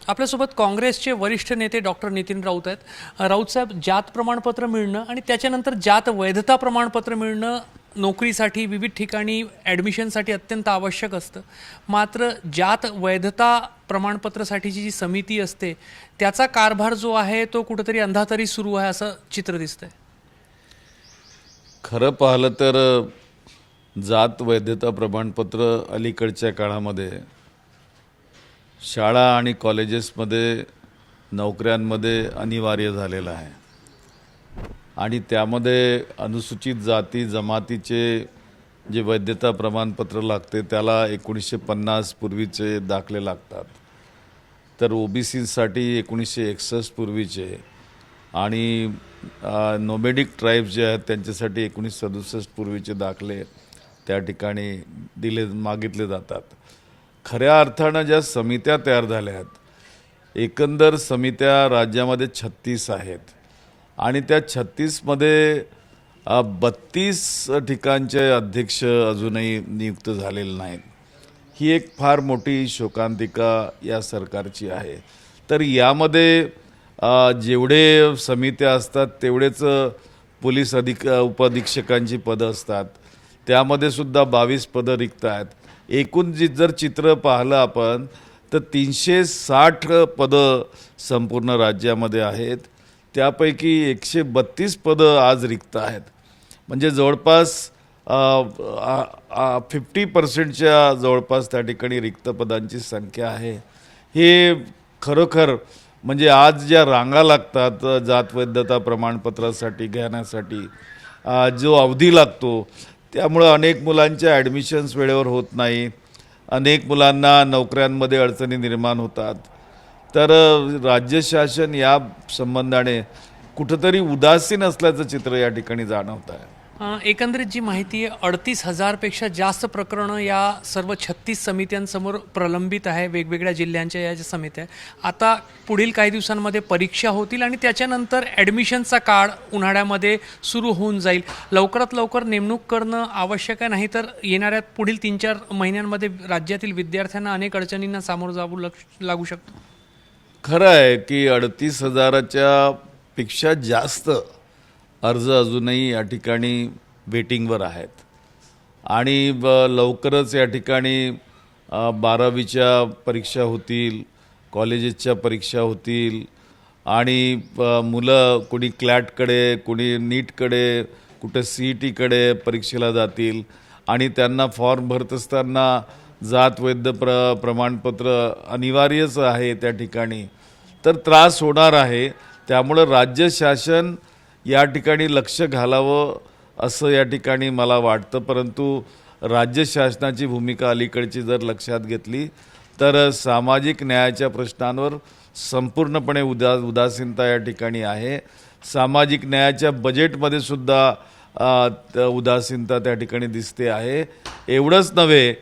आपल्यासोबत काँग्रेसचे वरिष्ठ नेते डॉक्टर नितीन राऊत आहेत। राऊत साहेब, जात प्रमाणपत्र मिळणं आणि त्याच्यानंतर जात वैधता प्रमाणपत्र मिळणं नोकरीसाठी विविध ठिकाणी ॲडमिशनसाठी अत्यंत आवश्यक असतं। मात्र जात वैधता प्रमाणपत्रासाठीची जी समिती असते त्याचा कारभार जो आहे तो कुठेतरी अंधातरी सुरू आहे असं चित्र दिसतंय। खरं पाहिलं तर जात वैधता प्रमाणपत्र अलीकडच्या काळामध्ये शाळा आणि कॉलेजेसमध्ये नोकऱ्यांमध्ये अनिवार्य झालेलं आहे आणि त्यामध्ये अनुसूचित जाती जमातीचे जे वैधता प्रमाणपत्र लागते त्याला 1950 पूर्वीचे दाखले लागतात, तर ओबीसीसाठी 1961 पूर्वीचे आणि नोमॅडिक ट्राईब्स जे आहेत त्यांच्यासाठी 1967 पूर्वीचे दाखले त्या ठिकाणी मागितले जातात। खऱ्या अर्थानं ज्या समित्या तयार झाल्या आहेत, एकंदर समित्या राज्यामध्ये 36 आहेत आणि त्या 36मध्ये 32 ठिकाणचे अध्यक्ष अजूनही नियुक्त झालेले नाहीत। ही एक फार मोठी शोकांतिका या सरकारची आहे। तर यामध्ये जेवढे समित्या असतात तेवढेच पोलीस उपअधीक्षकांची पदं असतात, त्यामध्ये सुद्धा 22 पदं रिक्त आहेत। एकूण जर चित्र पाहिलं आपण तर 360 पदं संपूर्ण राज्यामध्ये आहेत, त्यापैकी 132 पदं आज रिक्त आहेत। म्हणजे जवळपास 50% जवळपास त्या ठिकाणी रिक्त पदांची संख्या आहे। हे खरोखर म्हणजे आज ज्या रांगा लागतात जात वैधता प्रमाणपत्रासाठी घेण्यासाठी जो अवधी लागतो, त्यामुळं अनेक मुलांच्या ॲडमिशन्स वेळेवर होत नाही, अनेक मुलांना नोकऱ्यांमध्ये अडचणी निर्माण होतात। तर राज्य शासन या संबंधाने कुठंतरी उदासीन असल्याचं चित्र या ठिकाणी जाणवत आहे। एकंदरीत जी माहिती आहे 38,000पेक्षा जास्त प्रकरणं या सर्व 36 समित्यांसमोर प्रलंबित आहे। वेगवेगळ्या जिल्ह्यांच्या या ज्या समित्या आता पुढील काही दिवसांमध्ये परीक्षा होतील आणि त्याच्यानंतर ॲडमिशनचा काळ उन्हाळ्यामध्ये सुरू होऊन जाईल। लवकरात लवकर नेमणूक करणं आवश्यक आहे, नाही तर येणाऱ्या पुढील 3-4 महिन्यांमध्ये राज्यातील विद्यार्थ्यांना अनेक अडचणींना सामोरं जावं लागू शकतं। खरं आहे की 38,000च्या पेक्षा जास्त अर्ज अजूनही या ठिकाणी वेटिंगवर आहेत आणि लवकरच या ठिकाणी 12वीच्या परीक्षा होतील, कॉलेजेसच्या परीक्षा होतील आणि मुलं कोणी क्लॅटकडे, कोणी नीटकडे, कुठे CETकडे परीक्षेला जातील आणि त्यांना फॉर्म भरत असताना जात वैध प्रमाणपत्र अनिवार्यच आहे त्या ठिकाणी, तर त्रास होणार आहे। त्यामुळं राज्य शासन या ठिकाणी लक्ष घालावं असं या ठिकाणी मला वाटतं, परंतु राज्य शासनाची भूमिका अलीकडची जर लक्षात घेतली तर सामाजिक न्यायाच्या प्रश्नांवर संपूर्णपणे उदासीनता या ठिकाणी आहे। सामाजिक न्यायाच्या बजेटमध्ये सुद्धा उदासीनता त्या ठिकाणी दिसते आहे। एवढंच नव्हे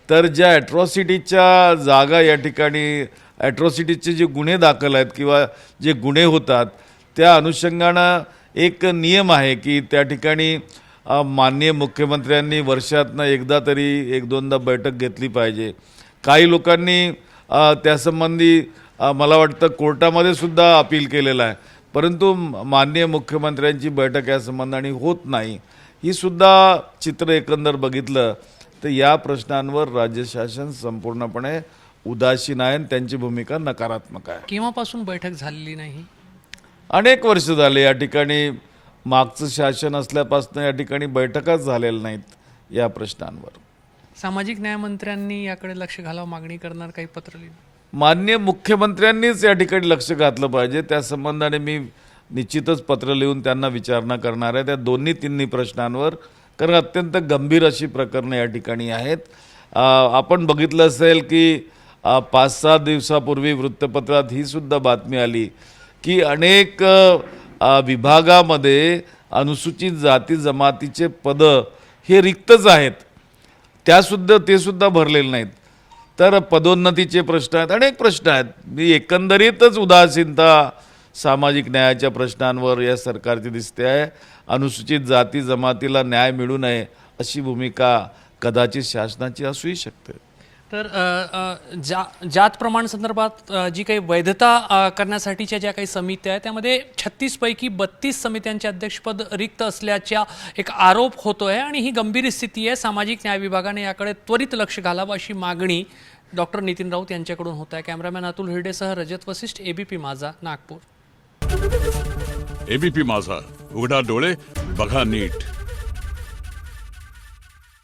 तर ज्या ॲट्रॉसिटीच्या जागा या ठिकाणी ॲट्रॉसिटीचे जे गुन्हे दाखल आहेत किंवा जे गुन्हे होतात त्या अनुषंगानं एक नियम आहे की त्या ठिकाणी माननीय मुख्यमंत्र्यांनी वर्षातनं एकदा तरी 1-2दा बैठक घेतली पाहिजे। काही लोकांनी त्यासंबंधी मला वाटतं कोर्टामध्ये सुद्धा अपील केलेलं आहे, परंतु माननीय मुख्यमंत्र्यांची बैठक या संबंधाने होत नाही। ही सुद्धा चित्र एकंदर बघितलं तर या प्रश्नांवर राज्य शासन संपूर्णपणे उदासीन आहे, त्यांची भूमिका नकारात्मक आहे। केव्हापासून बैठक झालेली नाही? अनेक वर्ष झाले या ठिकाणी मागचं शासन असल्यापासून या ठिकाणी बैठकाच झालेल्या नाहीत या प्रश्नांवर। सामाजिक न्यायमंत्र्यांनी याकडे लक्ष घालावं मागणी करणार काही पत्र लिहिलं? माननीय मुख्यमंत्र्यांनीच या ठिकाणी लक्ष घातलं पाहिजे। त्या संबंधाने मी निश्चितच पत्र लिहून त्यांना विचारणा करणार आहे त्या तिन्ही प्रश्नांवर, कारण अत्यंत गंभीर अशी प्रकरणं या ठिकाणी आहेत। आपण बघितलं असेल की 5-6 दिवसापूर्वी वृत्तपत्रात ही सुद्धा बातमी आली की अनेक विभागामध्ये अनुसूचित जाती जमातीचे पदं हे रिक्तच आहेत, ते सुद्धा भरलेले नाहीत। तर पदोन्नतीचे प्रश्न आहेत, अनेक प्रश्न आहेत। एकंदरीतच उदासीनता सामाजिक न्यायाच्या प्रश्नांवर या सरकारची दिसते आहे। अनुसूचित जाती जमातीला न्याय मिळू नये अशी भूमिका कदाचित शासनाची असूही शकते। तर जात प्रमाण संदर्भात जी काही वैधता करण्यासाठीच्या ज्या काही समित्या आहेत त्यामध्ये 36 पैकी 32 समित्यांचे अध्यक्षपद रिक्त असल्याचा एक आरोप होतोय आणि ही गंभीर स्थिती आहे. सामाजिक न्याय विभागाने याकडे त्वरित लक्ष घालावं अशी मागणी डॉक्टर नितीन राऊत यांच्याकडून होत आहे. कॅमेरामॅन अतुल हिरडेसह रजत वसिष्ठ, एबीपी माझा, नागपूर. एबीपी माझा, उघडा डोळे बघा नीट.